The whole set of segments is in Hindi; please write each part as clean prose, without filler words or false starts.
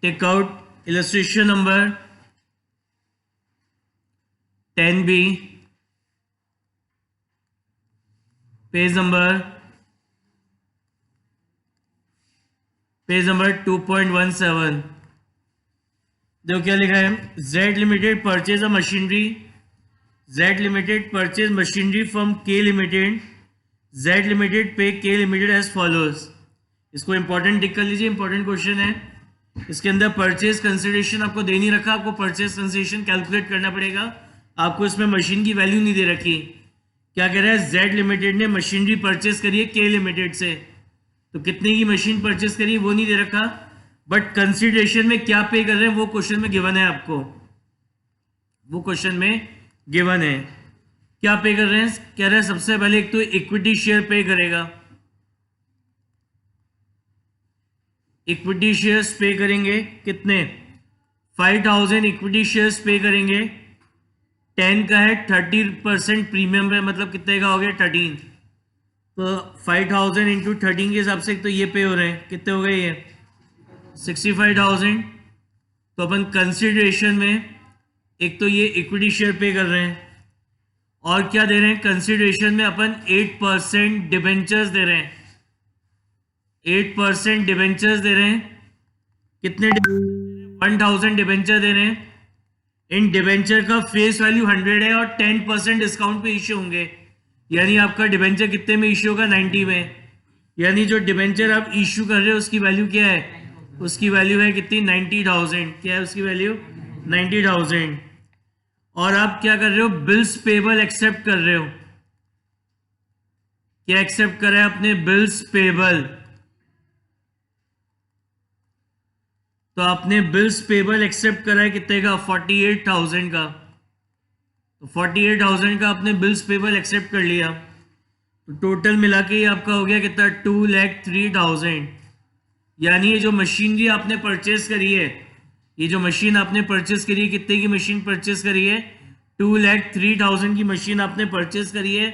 Take out illustration number 10B, page number 2.17। देखो क्या लिखा है, Z limited purchase a machinery, Z limited purchase machinery from K limited, Z limited पे के लिमिटेड एज फॉलोज। इसको इंपॉर्टेंट टिक कर लीजिए, इंपॉर्टेंट क्वेश्चन है। इसके अंदर परचेज कंसिडरेशन आपको दे नहीं रखा, आपको परचेज कंसिडरेशन कैलकुलेट करना पड़ेगा। आपको इसमें मशीन की वैल्यू नहीं दे रखी। क्या कह रहा है, जेड लिमिटेड ने मशीनरी परचेज करी है के लिमिटेड से, तो कितने की मशीन परचेज करी वो नहीं दे रखा, बट कंसिडरेशन में क्या पे कर रहे हैं वो क्वेश्चन में गिवन है आपको, वो क्वेश्चन में गिवन है। क्या पे कर रहे हैं, कह रहे हैं सबसे पहले एक तो इक्विटी शेयर पे करेगा, इक्विटी शेयर्स पे करेंगे कितने, 5000 इक्विटी शेयर्स पे करेंगे। 10 का है, 30% प्रीमियम है, मतलब कितने का हो गया 13। तो 5000 इंटू 13 के हिसाब से तो ये पे हो रहे हैं, कितने हो गए ये 65,000। तो अपन कंसिडरेशन में एक तो ये इक्विटी शेयर पे कर रहे हैं, और क्या दे रहे हैं कंसिडरेशन में अपन 8% डिबेंचर्स दे रहे हैं, 8% डिबेंचर्स दे रहे हैं। कितने 1000 डिबेंचर दे रहे हैं। इन डिबेंचर का फेस वैल्यू 100 है और 10% डिस्काउंट पे इश्यू होंगे, यानी आपका डिबेंचर कितने में इश्यू होगा 90 में, यानी जो डिबेंचर आप इश्यू कर रहे हो उसकी वैल्यू क्या है, उसकी वैल्यू है कितनी 90,000। क्या है उसकी वैल्यू 90,000। और आप क्या कर रहे हो, बिल्स पेबल एक्सेप्ट कर रहे हो। क्या एक्सेप्ट कर रहे हैं अपने, बिल्स पेबल। तो आपने बिल्स पेबल एक्सेप्ट करा है कितने का 48,000 का, तो 48,000 का आपने बिल्स पेबल एक्सेप्ट कर लिया, तो टोटल मिला के ये आपका हो गया कितना 2,03,000। यानी ये जो मशीनरी आपने परचेज करी है, ये जो मशीन आपने परचेज करी है, कितने की मशीन परचेज करी है 2,03,000 की मशीन आपने परचेज करी है,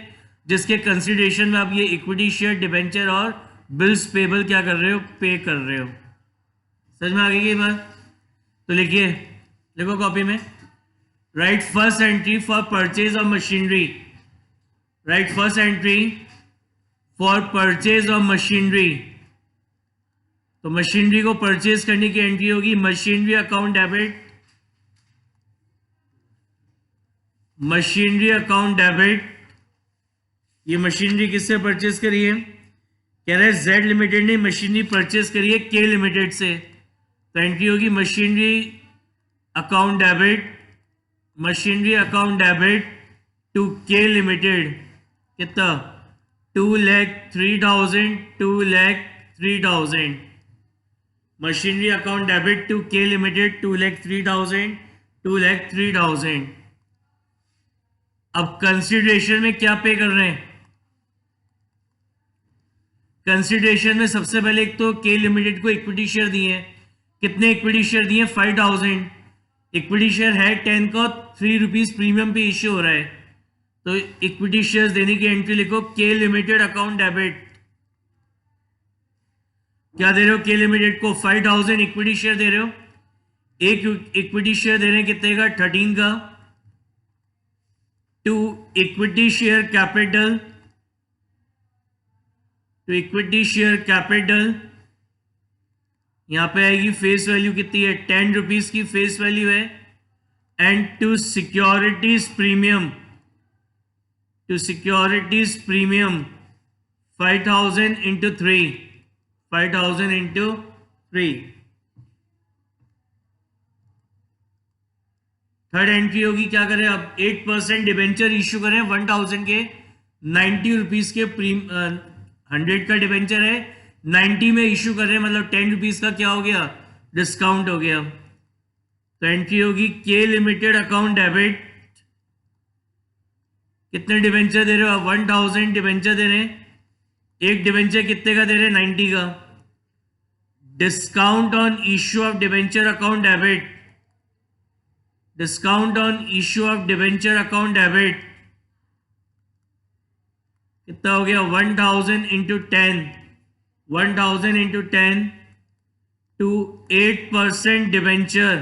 जिसके कंसिडरेशन में आप ये इक्विटी शेयर डिबेंचर और बिल्स पेबल क्या कर रहे हो, पे कर रहे हो। समझ में आ गई ये बात। तो लिखिए, लिखो कॉपी में, write first entry for purchase of machinery, write first entry for purchase of machinery. तो मशीनरी को परचेज करने की एंट्री होगी machinery account debit, machinery account debit. ये मशीनरी किससे परचेज करी है, कह रहे हैं जेड लिमिटेड ने मशीनरी परचेज करी है के लिमिटेड से, तो एंट्री होगी machinery account debit, machinery account debit to K limited. कितना 2,03,000, 2,03,000। Machinery account debit to K limited 2,03,000, 2,03,000। अब कंसिडरेशन में क्या पे कर रहे हैं, कंसिडरेशन में सबसे पहले एक तो के लिमिटेड को इक्विटी शेयर दिए हैं। कितने इक्विटी शेयर दिए 5,000। इक्विटी शेयर है 10 का, 3 रुपीज प्रीमियम पे इश्यू हो रहा है, तो इक्विटी शेयर्स देने की एंट्री लिखो के लिमिटेड अकाउंट डेबिट। क्या दे रहे हो, के लिमिटेड को 5,000 इक्विटी शेयर दे रहे हो, एक इक्विटी शेयर दे रहे हैं कितने का 13 का, to equity share capital, to equity share capital. यहां पे आएगी फेस वैल्यू कितनी है 10 रुपीज की फेस वैल्यू है, and to securities premium, to securities premium 5,000 into 3, 5,000 into 3। Third entry होगी, क्या करें अब 8% डिबेंचर इश्यू करें 1,000 के, 90 रुपीज के 100 का डिबेंचर है 90 में इश्यू कर रहे हैं, मतलब 10 रुपीज का क्या हो गया डिस्काउंट हो गया। तो एंट्री होगी के लिमिटेड अकाउंट डेबिट। कितने डिबेंचर दे रहे हो, 1,000 डिबेंचर दे रहे हैं, एक डिबेंचर कितने का दे रहे हैं 90 का। Discount on issue of debenture account debit, discount on issue of debenture account debit कितना हो गया 1,000 into 10, 1,000 into 10 to 8% debenture,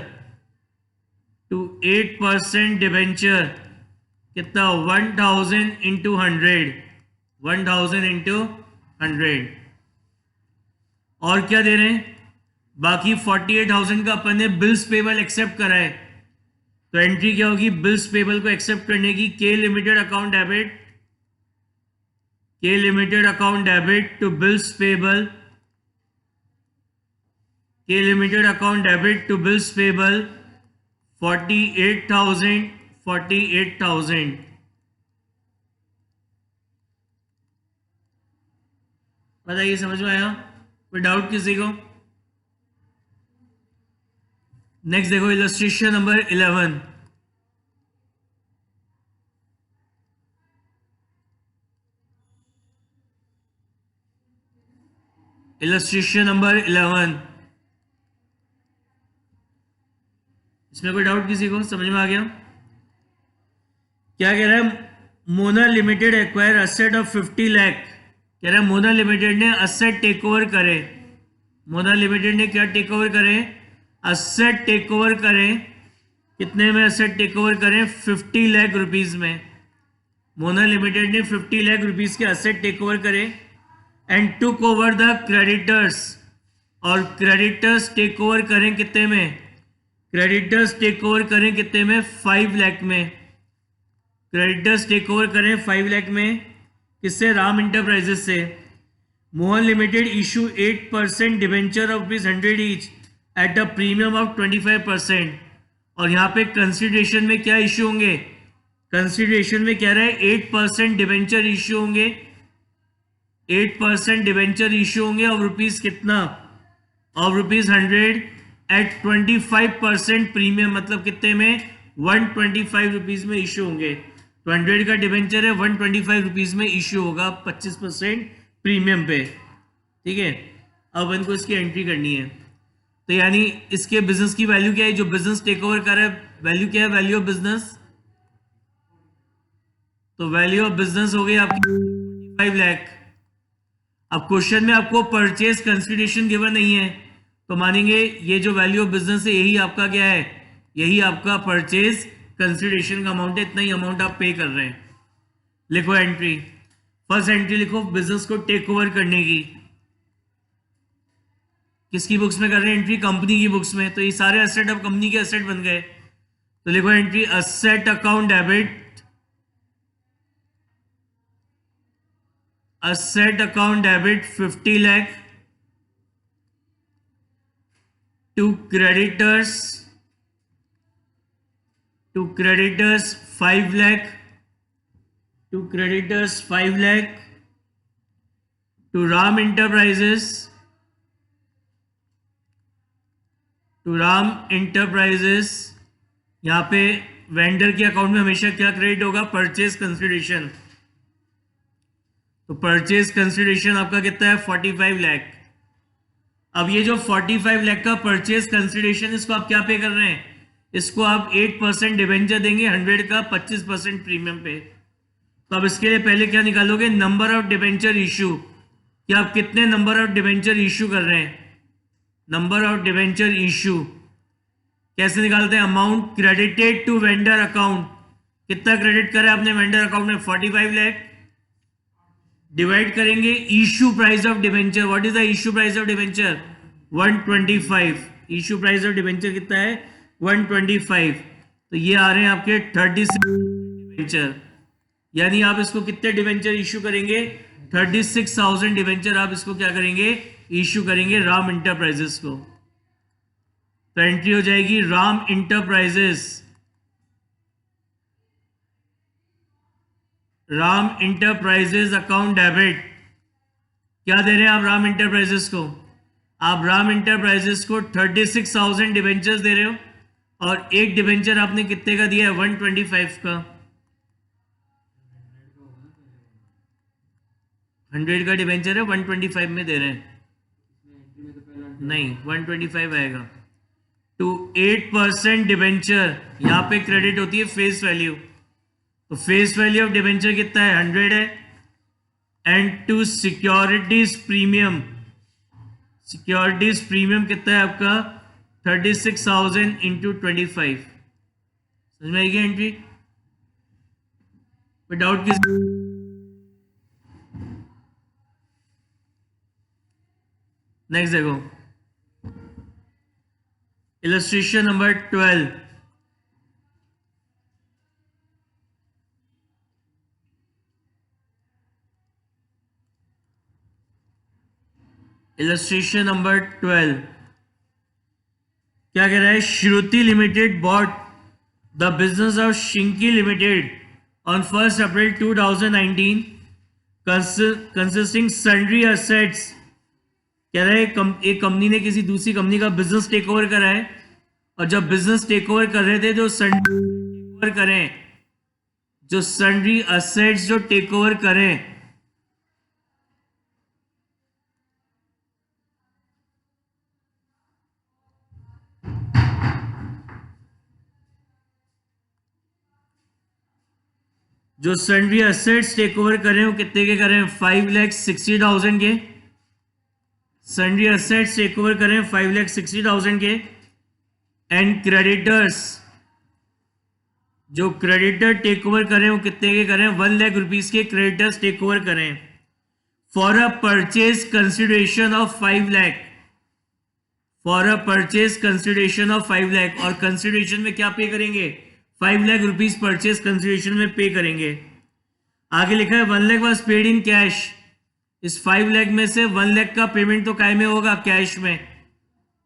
to 8% debenture कितना 1000 इंटू 100, 1000 इंटू 100। और क्या दे रहे हैं, बाकी 48,000 का अपन ने बिल्स पेबल एक्सेप्ट करा है, तो एंट्री क्या होगी बिल्स पेबल को एक्सेप्ट करने की, K limited account debit, K limited account debit to bills payable, K limited account debit to bills payable 48,000, 48,000। बताइए समझ में आया, कोई डाउट किसी को? नेक्स्ट देखो इलस्ट्रेशन नंबर 11। इलस्ट्रेशन नंबर 11, इसमें कोई डाउट किसी को, समझ में आ गया? क्या कह रहा है, Mona limited acquire asset of 50 lakh. कह रहा है मोना लिमिटेड ने असेट टेक ओवर करे, मोना लिमिटेड ने क्या टेक ओवर करे, असेट टेक ओवर करें, कितने में असेट टेक ओवर करें 50 लाख रुपीस में। मोना लिमिटेड ने 50 लाख रुपीस के असेट टेक ओवर करे and took over the creditors, और क्रेडिटर्स टेक ओवर करें कितने में, क्रेडिटर्स टेक ओवर करें कितने में 5 लाख में, क्रेडिटर्स टेक ओवर करें 5 लाख में, किससे, राम इंटरप्राइजेस से। Mohan limited issue 8% debenture of ₹100 each at a premium of 25%। और यहाँ पे कंसिडरेशन में क्या इश्यू होंगे, कंसिडरेशन में कह रहा है 8% डिवेंचर इश्यू होंगे, 8% डिवेंचर इश्यू होंगे और रुपीस कितना, और ₹100 एट 25% प्रीमियम, मतलब कितने में 125 रुपीज में इश्यू होंगे। तो 100 का डिवेंचर है, 125 रुपीज में इश्यू होगा 25% प्रीमियम पे, ठीक है। अब इनको इसकी एंट्री करनी है, तो यानी इसके बिजनेस की वैल्यू क्या है, जो बिजनेस टेक ओवर कर रहा है वैल्यू क्या है, वैल्यू ऑफ बिजनेस, तो वैल्यू ऑफ बिजनेस हो गई आपकी 5 लाख। अब क्वेश्चन में आपको परचेज कंसिडरेशन गिवन नहीं है, तो मानेंगे ये जो वैल्यू ऑफ बिजनेस है यही आपका क्या है, यही आपका परचेज कंसिडरेशन का अमाउंट है, इतना ही अमाउंट आप पे कर रहे हैं। लिखो एंट्री, फर्स्ट एंट्री लिखो बिजनेस को टेक ओवर करने की, किसकी बुक्स में कर रहे हैं एंट्री, कंपनी की बुक्स में, तो ये सारे एसेट अब कंपनी के एसेट बन गए। तो लिखो entry asset account debit, asset account debit 50 lakh to creditors, to creditors 5 lakh, to creditors 5 lakh to Ram enterprises, to Ram enterprises. यहाँ पे वेंडर के अकाउंट में हमेशा क्या क्रेडिट होगा, परचेज कंसिडरेशन, तो परचेज कंसिडरेशन आपका कितना है 45 लाख। अब ये जो 45 लाख का परचेज कंसिडरेशन, इसको आप क्या पे कर रहे हैं, इसको आप 8% डिवेंचर देंगे 100 का 25% प्रीमियम पे। तो अब इसके लिए पहले क्या निकालोगे, नंबर ऑफ डिवेंचर इशू, कि आप कितने नंबर ऑफ डिवेंचर इशू कर रहे हैं, नंबर ऑफ डिवेंचर इशू कैसे निकालते हैं, amount credited to vendor account, कितना क्रेडिट करा आपने वेंडर अकाउंट में 45 लाख, डिवाइड करेंगे issue price of debenture, what is the issue price of debenture 125, issue price of debenture कितना है 125, तो ये आ रहे हैं आपके 36 डिवेंचर, यानी आप इसको कितने डिवेंचर इशू करेंगे 36,000 डिवेंचर आप इसको क्या करेंगे, इशू करेंगे राम इंटरप्राइजेस को। तो एंट्री हो जाएगी Ram enterprises, Ram enterprises account debit, क्या दे रहे हैं आप राम इंटरप्राइजेस को, आप राम इंटरप्राइजेस को 36,000 डिवेंचर्स दे रहे हो, और एक डिवेंचर आपने कितने का दिया है 125 का, 100 का डिवेंचर है 125 में दे रहे हैं, नहीं 125 आएगा। टू 8% डिवेंचर, यहाँ पे क्रेडिट होती है फेस वैल्यू, तो फेस वैल्यू ऑफ डिवेंचर कितना है 100 है, and to securities premium, securities premium कितना है आपका 36,000 इंटू 25। समझ में आएगी एंट्री? कोई डाउट किस? नेक्स्ट देखो इलस्ट्रेशन नंबर 12। इलस्ट्रेशन नंबर 12 क्या कह रहा है? Shruti limited bought the business of Shinki limited on 1 April 2019 consisting sundry assets. कह रहा है एक कंपनी ने किसी दूसरी कंपनी का बिजनेस टेक ओवर करा है, और जब बिजनेस टेक ओवर कर रहे थे जो सन्ड्री टेक ओवर करें, जो सन्ड्री असेट्स जो टेक ओवर करें, जो सन्ड्री असेट्स टेक ओवर करें वो कितने के करें? 5,60,000 के। सन्ड्री असेट्स टेक ओवर करें 5,60,000 के। एंड क्रेडिटर्स, जो क्रेडिटर टेक ओवर करें वो कितने के करें? 1 लाख रुपीज के क्रेडिटर्स टेक ओवर करें for a purchase consideration of 5 lakh. For a purchase consideration of 5 lakh, और कंसिडरेशन में क्या पे करेंगे? 5 लाख रुपीज परचेज कंसिडरेशन में पे करेंगे। आगे लिखा है 1 lakh was paid in cash. इस 5 लाख में से 1 लाख का पेमेंट तो काय में होगा? कैश में।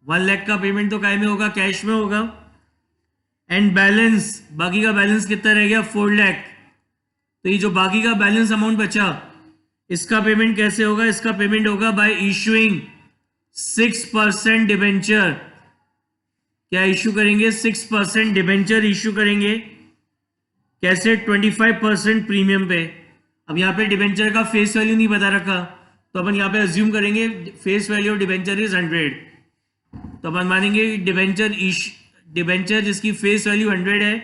1 लाख का पेमेंट तो काय में होगा? कैश में होगा। एंड बैलेंस, बाकी का बैलेंस कितना रह गया? 4 लाख। तो ये जो बाकी का बैलेंस अमाउंट बचा, इसका पेमेंट कैसे होगा? इसका पेमेंट होगा बाय इशूइंग 6% डिबेंचर। क्या इशू करेंगे? 6% डिबेंचर इशू करेंगे। कैसे? 25% प्रीमियम पे। अब यहाँ पे डिबेंचर का फेस वैल्यू नहीं बता रखा, तो अपन यहाँ पे अज्यूम करेंगे face value of debenture is 100। तो अपन मानेंगे डिबेंचर जिसकी फेस वैल्यू 100 है,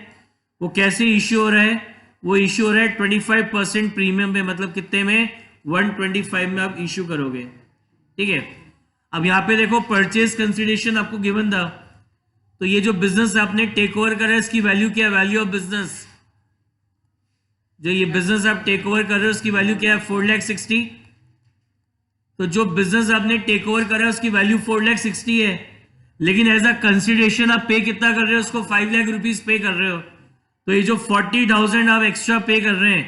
वो कैसे इश्यू हो रहा है? वो इश्यू हो रहा है 25% प्रीमियम पे, मतलब कितने में? 125 में आप इश्यू करोगे। ठीक है। अब यहाँ पे देखो परचेज कंसिडरेशन आपको गिवन था, तो ये जो बिजनेस आपने टेक ओवर करा है इसकी वैल्यू क्या है? वैल्यू ऑफ बिजनेस, जो ये बिजनेस आप टेक ओवर कर रहे हो उसकी वैल्यू क्या है? 4,60,000। तो जो बिजनेस आपने टेक ओवर करा है उसकी वैल्यू 4,60,000 है, लेकिन एज अ कंसिडरेशन आप पे कितना कर रहे हो? उसको 5 लाख रुपीज पे कर रहे हो। तो ये जो 40,000 आप एक्स्ट्रा पे कर रहे हैं,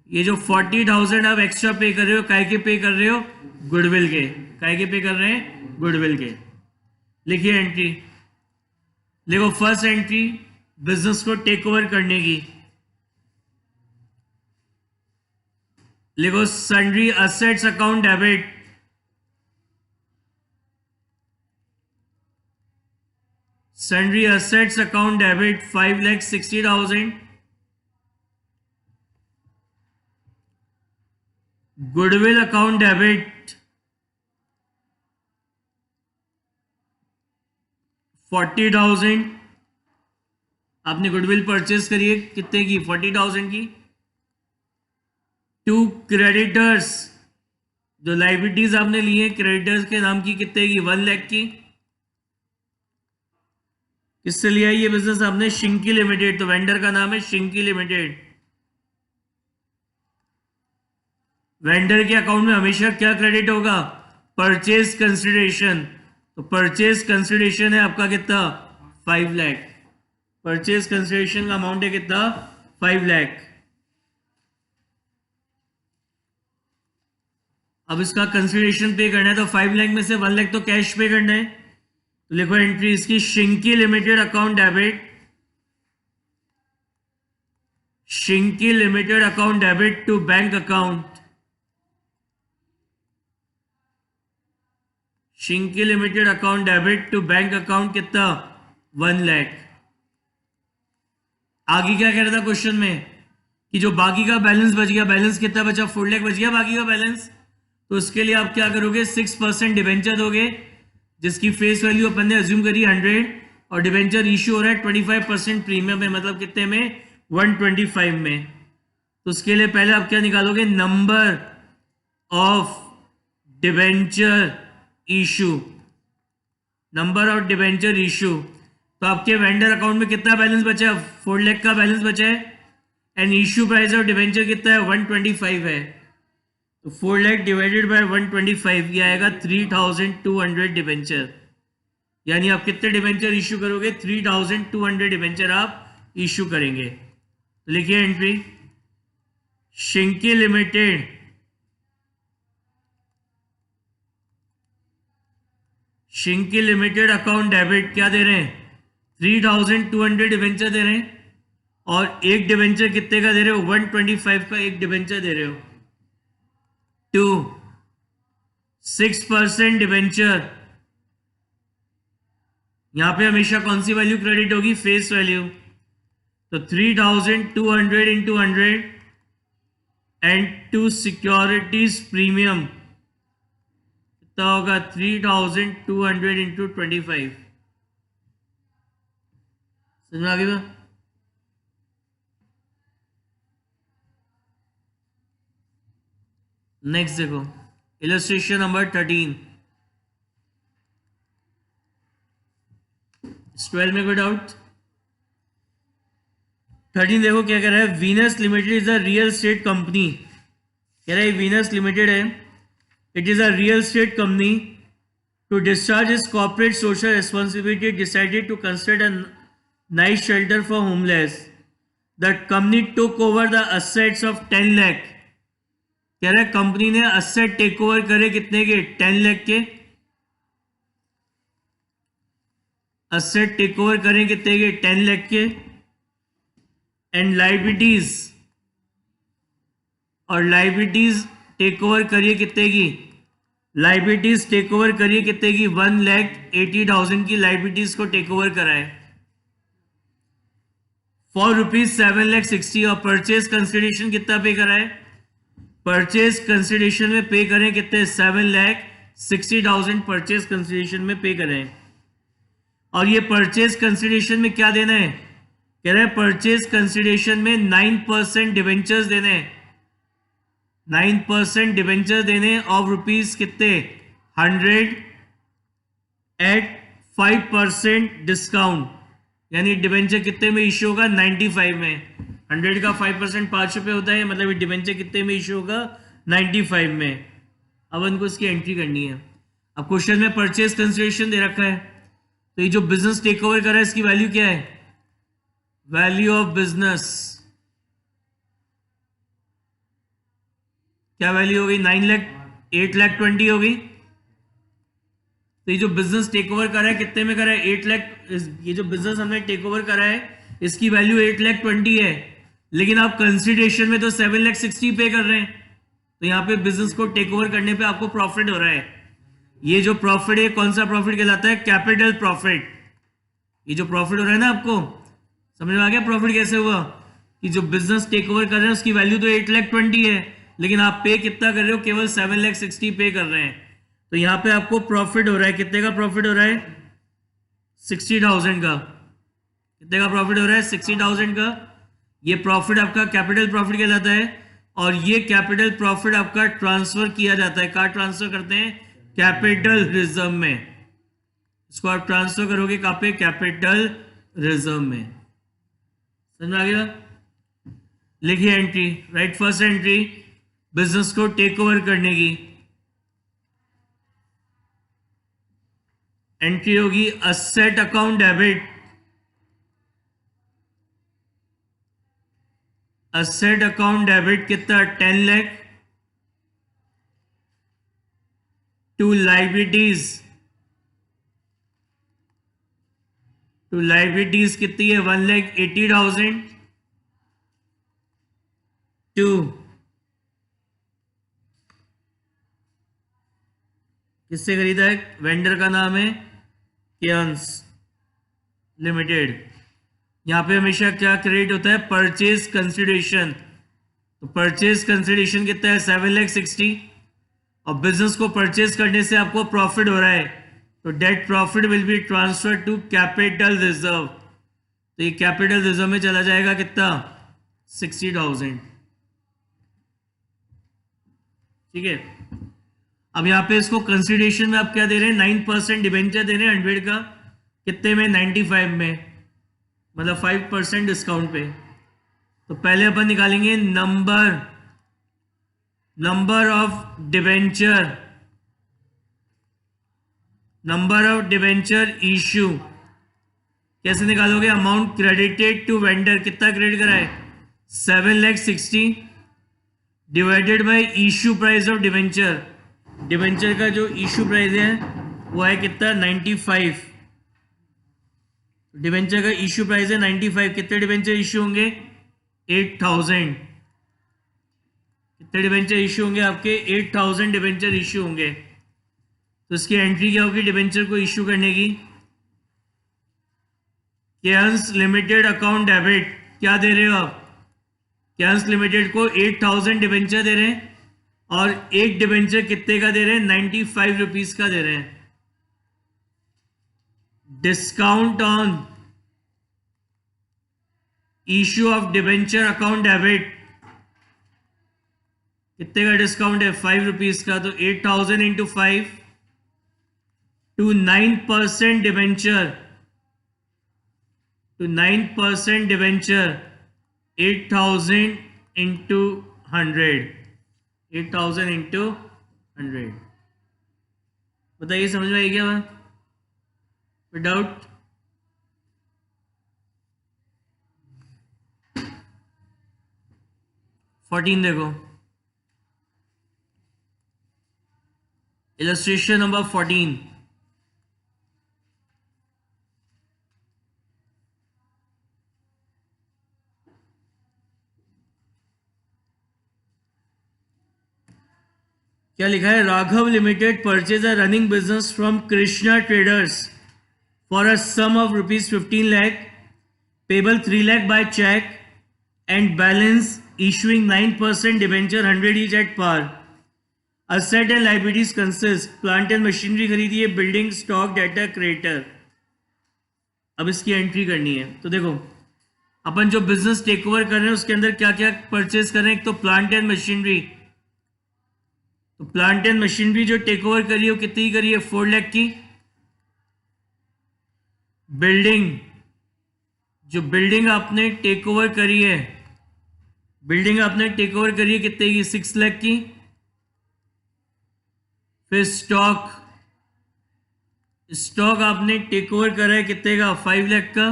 ये जो 40,000 आप एक्स्ट्रा पे कर रहे हो, काय के पे कर रहे हो? गुडविल के। काय के पे कर रहे हैं? गुडविल के। लिखिए एंट्री, देखो फर्स्ट एंट्री बिजनेस को टेक ओवर करने की, लिखो sundry assets account debit, sundry assets account debit 5,60,000, goodwill account debit 40,000। आपने गुडविल परचेस करी है कितने की? 40,000 की। टू क्रेडिटर्स, जो लाइबिलिटीज आपने ली है क्रेडिटर्स के नाम की, कितने की? 1 लाख की। किससे लिया ये बिजनेस आपने? शिंकी लिमिटेड। तो वेंडर का नाम है शिंकी लिमिटेड। वेंडर के अकाउंट में हमेशा क्या क्रेडिट होगा? Purchase consideration. तो परचेज कंसिडरेशन है आपका कितना? 5 लाख। परचेज कंसिडरेशन का अमाउंट है कितना? 5 लाख। अब इसका कंसिडरेशन पे करना है, तो 5 लाख में से 1 लाख तो कैश पे करना है। तो लिखो एंट्री इसकी, Shinki limited account debit, Shinki limited account debit to bank account, Shinki limited account debit to bank account कितना? 1 लाख। आगे क्या कह रहा था क्वेश्चन में कि जो बाकी का बैलेंस बच गया, बैलेंस कितना बचा? 4 लाख बच गया बाकी का बैलेंस। तो उसके लिए आप क्या करोगे? 6% डिबेंचर दोगे, जिसकी फेस वैल्यू अपन ने अज्यूम करी 100, और डिबेंचर इश्यू हो रहा है 25% प्रीमियम में, मतलब कितने में? 125 में। तो उसके लिए पहले आप क्या निकालोगे? Number of debenture issue, number of debenture issue. तो आपके वेंडर अकाउंट में कितना बैलेंस बचा है? 4 लाख का बैलेंस बचा है and issue price of debenture कितना है? 125 है। तो 4 लाख डिवाइडेड बाय 125 ये आएगा 3200 डिबेंचर। यानी आप कितने डिबेंचर इशू करोगे? 3200 डिबेंचर आप इशू करेंगे। तो लिखिए entry, Shinki limited Shinki limited account debit क्या दे रहे हैं? 3200 डिबेंचर दे रहे हैं और एक डिबेंचर कितने का दे रहे हो? 125 का एक डिबेंचर दे रहे हो। 6% डिबेंचर, यहां पे हमेशा कौन सी वैल्यू क्रेडिट होगी? Face value. तो 3200 into 100 and to securities premium कितना होगा? 3200 इंटू 25। समझ में आ गई? नेक्स्ट देखो, इलस्ट्रेशन नंबर 13। 12 में कोई डाउट? 13 देखो क्या कह रहा है, Venus limited is a real estate company. कह रहा है वीनस लिमिटेड है, it is a real estate company to discharge is corporate social responsibility decided to construct a nice shelter for homeless. The company took over the assets of 10 lakh. कह रहा है कंपनी ने असेट टेक ओवर करे कितने के? 10 लाख के। असेट टेक ओवर करें कितने के? 10 लाख के। एंड लाइबिलिटीज, और लाइबिलिटीज टेक ओवर करिए कितने की? लाइबिलिटीज टेक ओवर करिए कितने की? 1,80,000 की लाइबिलिटीज को टेक ओवर कराए फॉर ₹7,60,000। और परचेज कंसिडरेशन कितना पे कराए? परचेज कंसिडरेशन में पे करें कितने? 7,60,000 परचेज कंसिडरेशन में पे करें। और ये परचेज कंसिडरेशन में क्या देना है? कह रहे हैं परचेज कंसिडरेशन में 9% डिवेंचर्स देने हैं। 9% डिवेंचर देने ऑफ रुपीज कितने? 100 एट 5% डिस्काउंट। यानी डिवेंचर कितने में इश्यू होगा? 95 में। 100 का 5% ₹5 होता है, मतलब डिवेंचर कितने में इश्यू होगा? 95 में। अब उनको इसकी एंट्री करनी है। अब क्वेश्चन में परचेज कंसिडरेशन दे रखा है, तो ये जो बिजनेस टेक ओवर कर रहा है इसकी वैल्यू क्या है? वैल्यू ऑफ बिजनेस क्या वैल्यू हो गई? 9 लाख, 8,20,000 हो गई। तो ये जो बिजनेस टेक ओवर कर रहा है कितने में कर रहा है? 8 लाख। ये जो बिजनेस हमने टेक ओवर करा है इसकी वैल्यू 8,20,000 है, लेकिन आप कंसिडरेशन में तो 7,60,000 पे कर रहे हैं। तो यहाँ पे बिजनेस को टेक ओवर करने पे आपको प्रॉफिट हो रहा है। ये जो प्रॉफिट है कौन सा प्रॉफिट कहलाता है? Capital profit. ये जो प्रॉफिट हो रहा है ना, आपको समझ में आ गया प्रॉफिट कैसे हुआ? कि जो बिजनेस टेक ओवर कर रहे हैं उसकी वैल्यू तो 8,20,000 है, लेकिन आप पे कितना कर रहे हो? केवल 7,60,000 पे कर रहे हैं। तो यहाँ पे आपको प्रॉफिट हो रहा है। कितने का प्रॉफिट हो रहा है? 60,000 का। कितने का प्रॉफिट हो रहा है? 60,000 का। ये प्रॉफिट आपका कैपिटल प्रॉफिट कहलाता है और ये कैपिटल प्रॉफिट आपका ट्रांसफर किया जाता है। कहाँ ट्रांसफर करते हैं? कैपिटल रिजर्व में। इसको आप ट्रांसफर करोगे कहाँ पे? कैपिटल रिजर्व में। समझ में आ गया? लिखिए entry, right first entry business को टेक ओवर करने की एंट्री होगी asset account debit. Asset account debit कितना? 10 lakh to liabilities. To liabilities कितनी है? 1,80,000 टू किससे खरीदा है? वेंडर का नाम है केयंस लिमिटेड। यहां पे हमेशा क्या क्रेडिट होता है? Purchase consideration. तो परचेज कंसिडरेशन कितना है? 7,60,000। और बिजनेस को परचेज करने से आपको प्रॉफिट हो रहा है, तो that profit will be transfer to capital reserve. तो ये कैपिटल रिजर्व में चला जाएगा कितना? 60,000। ठीक है। अब यहाँ पे इसको कंसिडरेशन में आप क्या दे रहे हैं, 9% डिबेंचर दे रहे हैं 100 का, कितने में, 95 में, मतलब 5% डिस्काउंट पे। तो पहले अपन निकालेंगे नंबर ऑफ डिबेंचर इशू। कैसे निकालोगे, अमाउंट क्रेडिटेड टू वेंडर, कितना क्रेडिट करा है, 7,60,000 divided by issue price of debenture. Debenture का जो इशू प्राइस है वो है कितना, 95। डिबेंचर का इशू प्राइस है 95। कितने डिबेंचर इशू होंगे, 8,000। कितने डिबेंचर इशू होंगे आपके, 8,000 डिबेंचर इशू होंगे। तो इसकी एंट्री क्या होगी डिबेंचर को इशू करने की, केयर्स लिमिटेड अकाउंट डेबिट, क्या दे रहे हो आप, केयर्स लिमिटेड को 8,000 डिबेंचर दे रहे हैं, और एक डिबेंचर कितने का दे रहे हैं, 95 रुपीज का दे रहे हैं। Discount on issue of debenture account debit, कितने का डिस्काउंट है, 5 रुपीज का। तो 8,000 into 5 to 9% debenture, 8,000 into 100, 8,000 into 100। बताइए समझ में आई क्या बात, विदाउट, फोर्टीन देखो, इलस्ट्रेशन नंबर 14। क्या लिखा है, Raghav limited purchase a running business from Krishna traders for a sum of ₹15 lakh, payable 3 lakh by cheque and balance issuing 9% debenture 100 each at par. Asset and liabilities consist, plant and machinery खरीदी है, बिल्डिंग, स्टॉक, डेटा, क्रेडिटर। अब इसकी एंट्री करनी है। तो देखो अपन जो बिजनेस टेक ओवर कर रहे हैं उसके अंदर क्या क्या परचेज कर रहे हैं, एक तो प्लांट एंड मशीनरी। तो प्लांट एंड मशीनरी जो टेक ओवर करी है वो कितनी करी है, 4 लाख की। बिल्डिंग, जो बिल्डिंग आपने टेक ओवर करी है, बिल्डिंग आपने टेक ओवर करी है कितने की, 6 लाख की। फिर स्टॉक, स्टॉक आपने टेक ओवर करा है कितने का, 5 लाख का।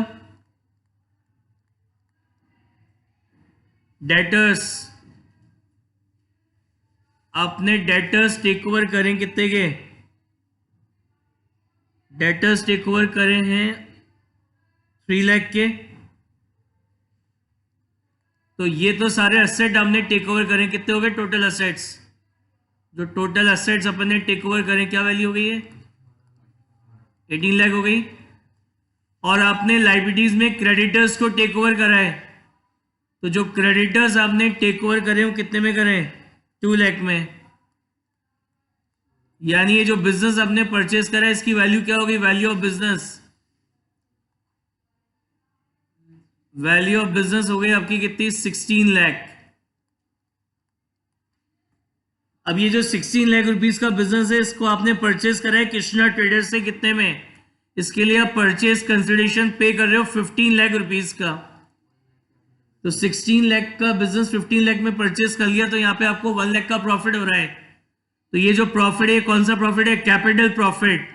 डेटर्स, आपने डेटर्स टेक ओवर करें कितने के, डेटर्स टेक ओवर करें हैं 3 लाख के। तो ये तो सारे एसेट हमने टेक ओवर करें, कितने हो गए टोटल एसेट्स, जो टोटल एसेट्स अपन ने टेक ओवर करें क्या वैल्यू हो गई है, 18 लाख हो गई। और आपने लाइबिलिटीज में क्रेडिटर्स को टेक ओवर करा है, तो जो क्रेडिटर्स आपने टेक ओवर करे वो कितने में करें, 2 लाख में। यानी ये जो बिजनेस आपने परचेज करा है इसकी वैल्यू क्या होगी, value of business, value of business हो गई आपकी कितनी, 16 लाख। अब ये जो 16 लाख रुपीस का बिजनेस है इसको आपने परचेज करा है कृष्णा ट्रेडर्स से, कितने में, इसके लिए आप परचेज कंसिडरेशन पे कर रहे हो 15 लाख रुपीस का। तो 16 लाख का बिजनेस 15 लाख में परचेज कर लिया, तो यहाँ पे आपको 1 लाख का प्रॉफिट हो रहा है। तो ये जो प्रॉफिट है कौन सा प्रॉफिट है, कैपिटल प्रॉफिट।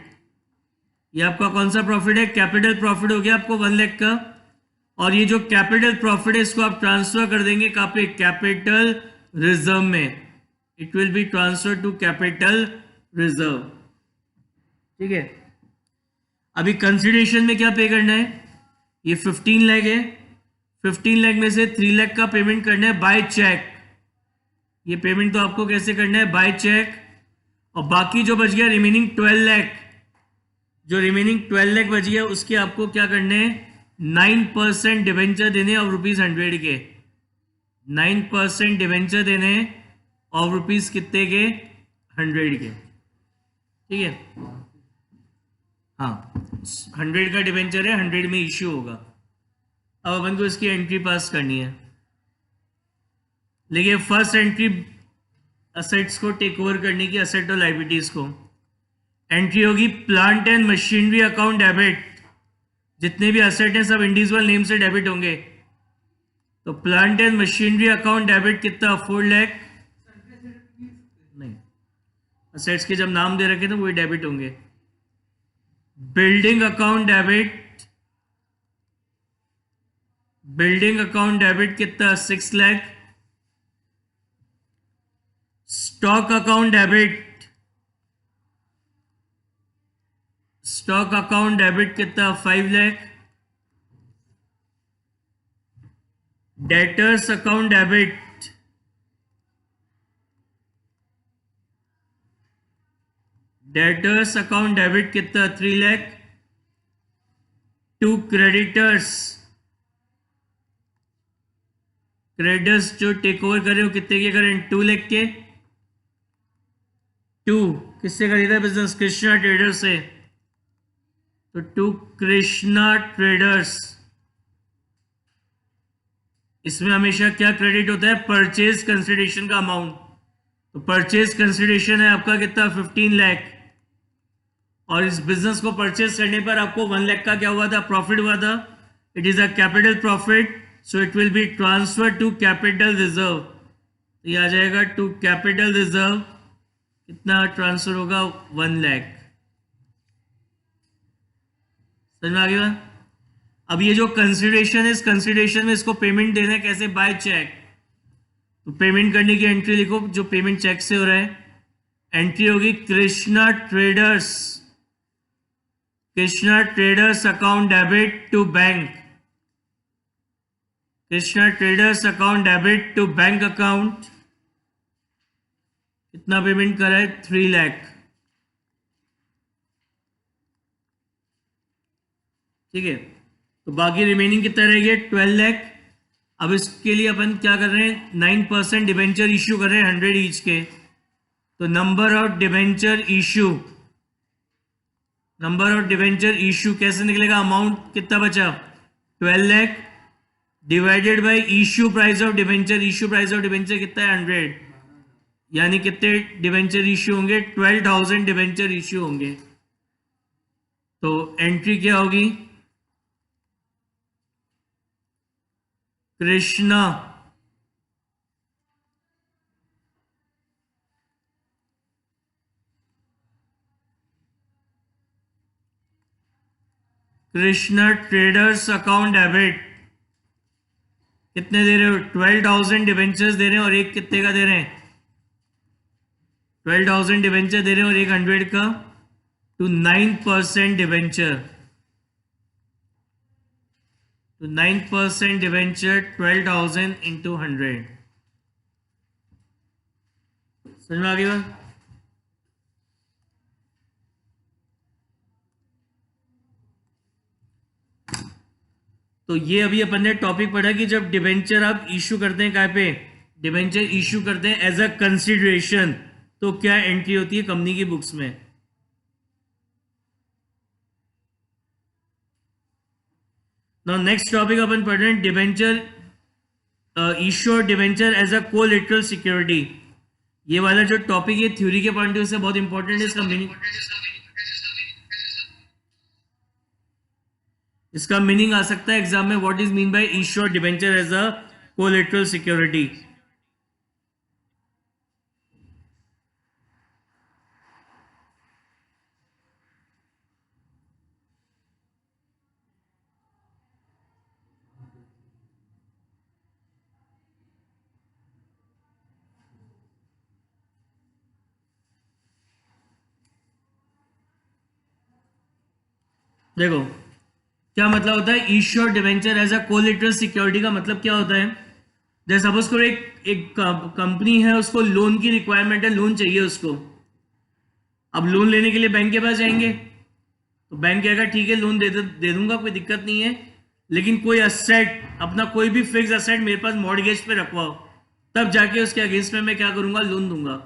ये आपका कौन सा प्रॉफिट है, कैपिटल प्रॉफिट हो गया आपको 1 लाख का। और ये जो कैपिटल प्रॉफिट है इसको आप ट्रांसफर कर देंगे कहाँ पे, कैपिटल रिजर्व में। It will be transfer to capital reserve, ठीक है। अभी कंसिडरेशन में क्या पे करना है, ये 15 लाख है, 15 लाख में से 3 लाख का पेमेंट करना है बाय चेक। ये पेमेंट तो आपको कैसे करना है, बाय चेक। और बाकी जो बच गया रिमेनिंग 12 लाख, जो रिमेनिंग 12 लाख बच गया उसके आपको क्या करने हैं, 9% डिवेंचर देने और ₹100 के, 9% डिवेंचर देने और रुपीज कितने के, 100 के, ठीक है। हाँ 100 का डिवेंचर है, 100 में इश्यू होगा। अब अपन को इसकी एंट्री पास करनी है। देखिए फर्स्ट एंट्री असेट्स को टेक ओवर करने की, असेट और लाइबिलिटीज को। एंट्री होगी plant and machinery account debit, जितने भी असेट हैं सब इंडिविजुअल नेम से डेबिट होंगे। तो plant and machinery account debit कितना, 4 लाख नहीं, असेट्स के जब नाम दे रखे तो वही डेबिट होंगे। Building account debit, building account debit कितना, 6 lakh. Stock account debit, stock account debit कितना, 5 lakh. Debtors account debit, debtors account debit कितना, 3 लाख। टू क्रेडिटर्स, क्रेडिटर्स जो टेक ओवर कर रहे हो कितने के करें, 2 लाख के। टू किससे खरीदा बिजनेस, कृष्णा ट्रेडर्स से, तो टू कृष्णा ट्रेडर्स। इसमें हमेशा क्या क्रेडिट होता है, परचेज कंसिडरेशन का अमाउंट। तो परचेज कंसिडरेशन है आपका कितना, 15 लाख। और इस बिजनेस को परचेज करने पर आपको 1 लाख का क्या हुआ था, प्रॉफिट हुआ था। It is a capital profit, so it will be transfer to capital reserve. तो ये आ जाएगा टू कैपिटल रिजर्व, कितना ट्रांसफर होगा, 1 लाख। समझ में आ गया। अब ये जो कंसिडरेशन है, इस कंसिडरेशन में इसको पेमेंट देना है कैसे, बाय चेक। तो पेमेंट करने की एंट्री लिखो जो पेमेंट चेक से हो रहा है। एंट्री होगी Krishna traders, Krishna traders account debit to bank, Krishna traders account debit to bank account. कितना पेमेंट करा है, 3 लाख। ठीक है, तो बाकी रिमेनिंग कितना रह गया, 12 लाख। अब इसके लिए अपन क्या कर रहे हैं, 9% डिबेंचर इश्यू कर रहे हैं 100 ईच के। तो number of debenture issue, number of debenture issue कैसे निकलेगा, अमाउंट कितना बचा, 12 lakh divided by issue price of debenture. Issue price of debenture कितना है, 100, यानी कितने डिबेंचर इश्यू होंगे, 12,000 डिबेंचर इश्यू होंगे। तो एंट्री क्या होगी, Krishna Krishna traders account debit, कितने दे रहे हो, 12,000 डिबेंचर्स दे रहे हैं और एक कितने का दे रहे हैं, 12,000 डिबेंचर दे रहे हैं और एक 100 का। टू 9% डिबेंचर, तो 9% डिबेंचर 12,000 इंटू 100। समझ में आ गई बात। तो ये अभी अपन ने टॉपिक पढ़ा कि जब डिबेंचर आप इश्यू करते हैं, कहाँ पे, डिबेंचर इश्यू करते हैं एज अ कंसिडरेशन, तो क्या एंट्री होती है कंपनी की बुक्स में। नाउ नेक्स्ट टॉपिक अपन पढ़ रहे हैं डिबेंचर इश्यू और debenture as a collateral security. ये वाला जो टॉपिक है थ्योरी के पॉइंट ऑफ व्यू से बहुत इंपॉर्टेंट है। इसका मीनिंग आ सकता है एग्जाम में, what is mean by issue और debenture as a collateral security. देखो क्या मतलब होता है इश्यू और debenture as a collateral security का मतलब क्या होता है। जैसे सपोज करो एक कंपनी है, उसको लोन की रिक्वायरमेंट है, लोन चाहिए उसको। अब लोन लेने के लिए बैंक के पास जाएंगे, तो बैंक कहेगा ठीक है लोन दे दूंगा, कोई दिक्कत नहीं है, लेकिन कोई असेट, अपना कोई भी फिक्स असेट मेरे पास मॉर्गेज पे रखवाओ, तब जाके उसके अगेंस्ट में मैं क्या करूंगा, लोन दूंगा।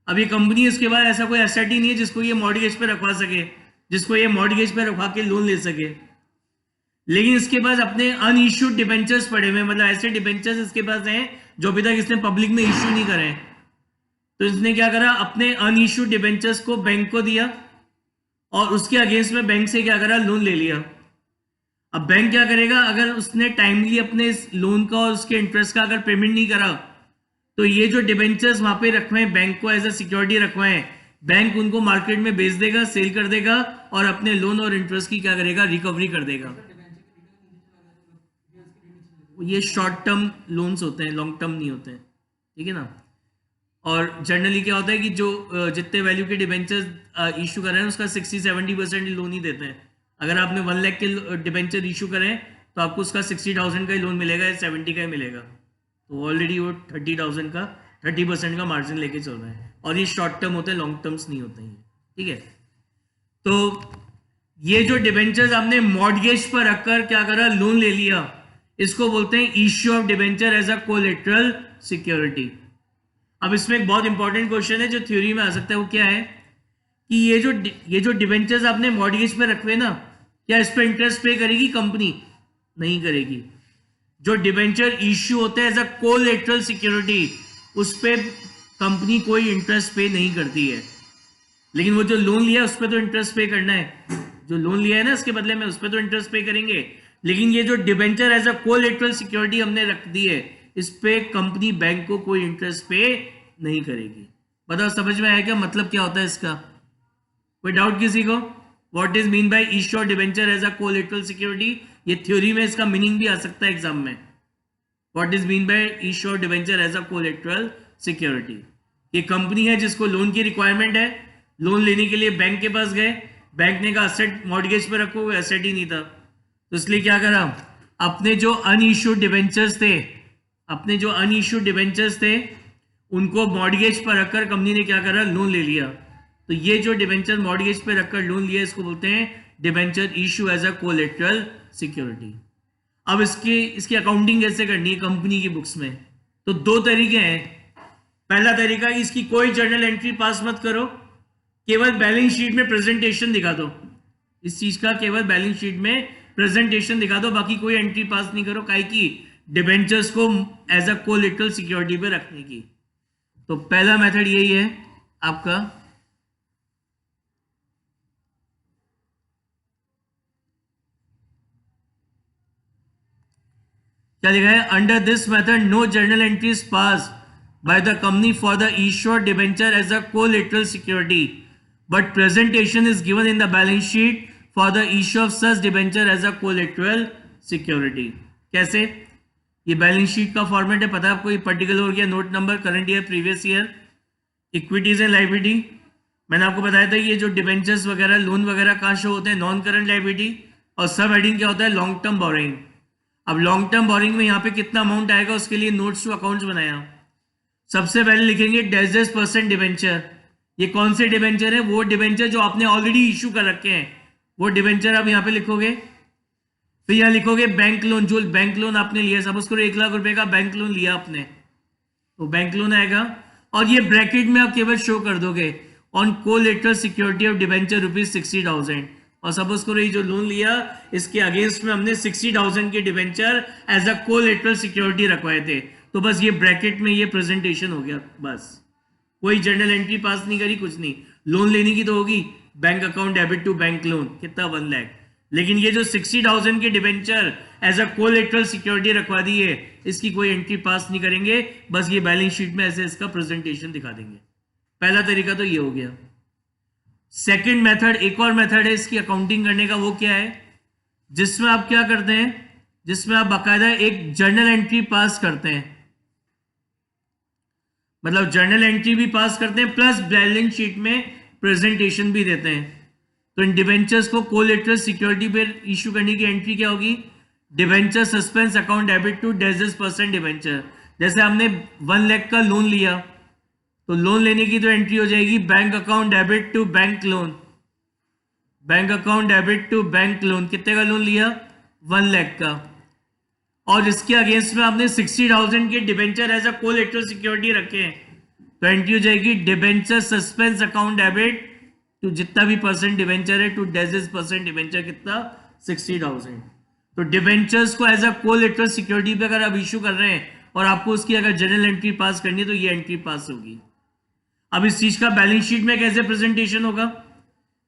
अब ये कंपनी, इसके बाद ऐसा कोई एसेट ही नहीं है जिसको ये मॉर्गेज पे रखवा सके, जिसको ये मॉर्गेज पे रखवा के लोन ले सके। लेकिन इसके पास अपने अनइश्यूड डिबेंचर्स पड़े हुए, मतलब ऐसे डिबेंचर्स इसके पास हैं जो अभी तक इसने पब्लिक में इश्यू नहीं करे। तो इसने क्या करा, अपने अनइश्यूड डिबेंचर्स को बैंक को दिया और उसके अगेंस्ट में बैंक से क्या करा, लोन ले लिया। अब बैंक क्या करेगा, अगर उसने टाइमली अपने इस लोन का और उसके इंटरेस्ट का अगर पेमेंट नहीं करा, तो ये जो डिबेंचर्स वहां पे रखवाए हैं, बैंक को एज अ सिक्योरिटी रखवाए हैं, बैंक उनको मार्केट में बेच देगा, सेल कर देगा और अपने लोन और इंटरेस्ट की क्या करेगा, रिकवरी कर देगा। ये शॉर्ट टर्म लोन्स होते हैं, लॉन्ग टर्म नहीं होते हैं, ठीक है ना। और जनरली क्या होता है कि जो जितने वैल्यू के डिबेंचर इशू कर रहे हैं उसका 60-70% लोन ही देते हैं। अगर आपने 1 लाख के डिबेंचर इशू करें तो आपको उसका 60,000 का ही लोन मिलेगा या 70 का ही मिलेगा। तो ऑलरेडी वो 30,000 का 30% का मार्जिन लेके चल रहे हैं, और ये शॉर्ट टर्म होते हैं, लॉन्ग टर्म्स नहीं होते हैं, ठीक है। तो ये जो डिबेंचर्स आपने मॉर्गेज पर रखकर क्या करा, लोन ले लिया, इसको बोलते हैं issue of debenture as a collateral security. अब इसमें एक बहुत इंपॉर्टेंट क्वेश्चन है जो थ्योरी में आ सकता है, वो क्या है कि ये जो डिबेंचर्स आपने मॉर्गेज पे रखे ना, क्या इस पर इंटरेस्ट पे करेगी कंपनी? नहीं करेगी। जो डिबेंचर इश्यू होते हैं एज अ कोलेटरल सिक्योरिटी, उस पर कंपनी कोई इंटरेस्ट पे नहीं करती है, लेकिन वो जो लोन लिया उस पर तो इंटरेस्ट पे करना है। जो लोन लिया है ना उसके बदले में, उस पर तो इंटरेस्ट पे करेंगे, लेकिन ये जो debenture as a collateral security हमने रख दी है, इस पे कंपनी बैंक को कोई इंटरेस्ट पे नहीं करेगी। बताओ समझ में आया क्या, मतलब क्या होता है इसका? कोई डाउट किसी को? What is mean by issue of debenture as a collateral security? ये थ्योरी में इसका मीनिंग भी आ सकता है एग्जाम में। What is mean by issue of debenture as a collateral security? ये कंपनी है जिसको लोन की रिक्वायरमेंट है, लोन लेने के लिए बैंक के पास गए, बैंक ने कहा असेट मॉर्गेज पे रखो, वो एसेट ही नहीं था, तो इसलिए क्या करा, अपने जो अनइश्यूड डिबेंचर्स थे उनको मॉर्गेज पर रखकर कंपनी ने क्या करा, लोन ले लिया। तो ये जो डिबेंचर मॉर्गेज पे रखकर लोन लिया, इसको बोलते हैं debenture issue as a collateral security. अब इसकी अकाउंटिंग कैसे करनी है कंपनी की बुक्स में? तो दो तरीके हैं। पहला तरीका, इसकी कोई जर्नल एंट्री पास मत करो, केवल बैलेंस शीट में प्रेजेंटेशन दिखा दो। इस चीज का केवल बैलेंस शीट में प्रेजेंटेशन दिखा दो, बाकी कोई एंट्री पास नहीं करो, काहे की? डिबेंचर्स को एज अ कोलेटरल सिक्योरिटी पे रखने की। तो पहला मेथड यही है आपका। क्या लिखा है? Under this method no journal entries pass by the company for the issued debenture as a collateral security, but presentation is given in the balance sheet for the issue of such debenture as a collateral security. कैसे? ये बैलेंस शीट का फॉर्मेट है, पता है आपको? ये पर्टिकुलर हो गया, note number, current year, previous year, equities and liability. मैंने आपको बताया था ये जो डिबेंचर्स वगैरह, लोन वगैरह कहाँ शो होते हैं, नॉन करंट लायबिलिटी, और सब हेडिंग क्या होता है, लॉन्ग टर्म बोरिंग। अब लॉन्ग टर्म बोरिंग में यहाँ पे कितना अमाउंट आएगा उसके लिए नोट्स टू अकाउंट्स बनाया। सबसे पहले लिखेंगे %% डिबेंचर। ये कौन से डिबेंचर है? वो डिबेंचर जो आपने ऑलरेडी इश्यू कर रखे हैं, वो डिबेंचर आप यहाँ पे लिखोगे। फिर यहाँ लिखोगे बैंक लोन, जो बैंक लोन आपने लिया, सपोज करो 1 लाख रुपए का बैंक लोन लिया आपने, तो बैंक लोन आएगा, और ये ब्रैकेट में आप केवल शो कर दोगे on collateral security of debenture ₹60,000। और सपोज करो ये जो लोन लिया इसके अगेंस्ट में हमने 60,000 के debenture as a collateral security रखवाए थे, तो बस ये ब्रैकेट में ये प्रेजेंटेशन हो गया, बस। कोई जर्नल एंट्री पास नहीं करी, कुछ नहीं। लोन लेने की तो होगी, bank account debit to bank loan, कितना 1 लाख, लेकिन ये जो 60,000 के debenture as a collateral security रखवा दी है, इसकी कोई एंट्री पास नहीं करेंगे, बस ये बैलेंस शीट में ऐसे इसका प्रेजेंटेशन दिखा देंगे। पहला तरीका तो ये हो गया। सेकंड मेथड, एक और मेथड है इसकी अकाउंटिंग करने का, वो क्या है, जिसमें आप क्या करते हैं, जिसमें आप बाकायदा एक जर्नल एंट्री पास करते हैं, मतलब जर्नल एंट्री भी पास करते हैं प्लस बैलेंस शीट में प्रेजेंटेशन भी देते हैं। तो इन डिबेंचर्स को कोलेटरल सिक्योरिटी पे इश्यू करने की एंट्री क्या होगी, debenture suspense account debit to %% debenture. जैसे हमने 1 लाख का लोन लिया, तो लोन लेने की तो एंट्री हो जाएगी bank account debit to bank loan, bank account debit to bank loan. कितने का लोन लिया? 1 लाख का, और इसके अगेंस्ट में आपने 60,000 के debenture as a collateral security रखे हैं, तो एंट्री हो जाएगी debenture suspense account debit to जितना भी % डिबेंचर है टू %% डिबेंचर, कितना? 60,000। तो डिबेंचर्स को एज अ कोलेटरल सिक्योरिटी पे अगर आप इश्यू कर रहे हैं और आपको उसकी अगर जर्नल एंट्री पास करनी है, तो ये एंट्री पास होगी। अब इस चीज का बैलेंस शीट में कैसे प्रेजेंटेशन होगा?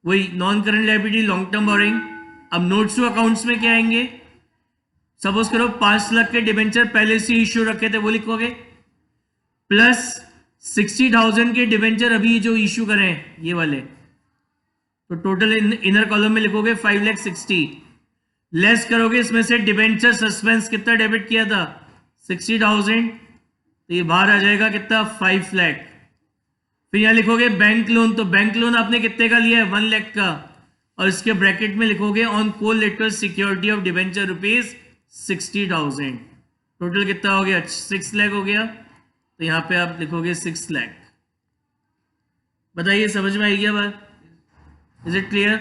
वही non current liability, long term borrowing. अब नोट्स टू अकाउंट्स में क्या आएंगे? सपोज करो 5 लाख के डिबेंचर पहले से इश्यू रखे थे, वो लिखोगे, प्लस 60,000 के डिबेंचर अभी जो इश्यू करें ये वाले, तो टोटल इनर कॉलम में लिखोगे 5,60,000, लेस करोगे इसमें से डिबेंचर सस्पेंस कितना डेबिट किया था 60,000, तो ये बाहर आ जाएगा कितना 5 लाख। फिर यहाँ लिखोगे बैंक लोन, तो बैंक लोन आपने कितने का लिया है 1 लाख का, और इसके ब्रैकेट में लिखोगे on collateral security of debenture rupees 60,000। Total कितना हो गया 6 लाख हो गया, तो यहाँ पे आप लिखोगे 6 लाख। बताइए समझ में आई क्या बात? Is it clear?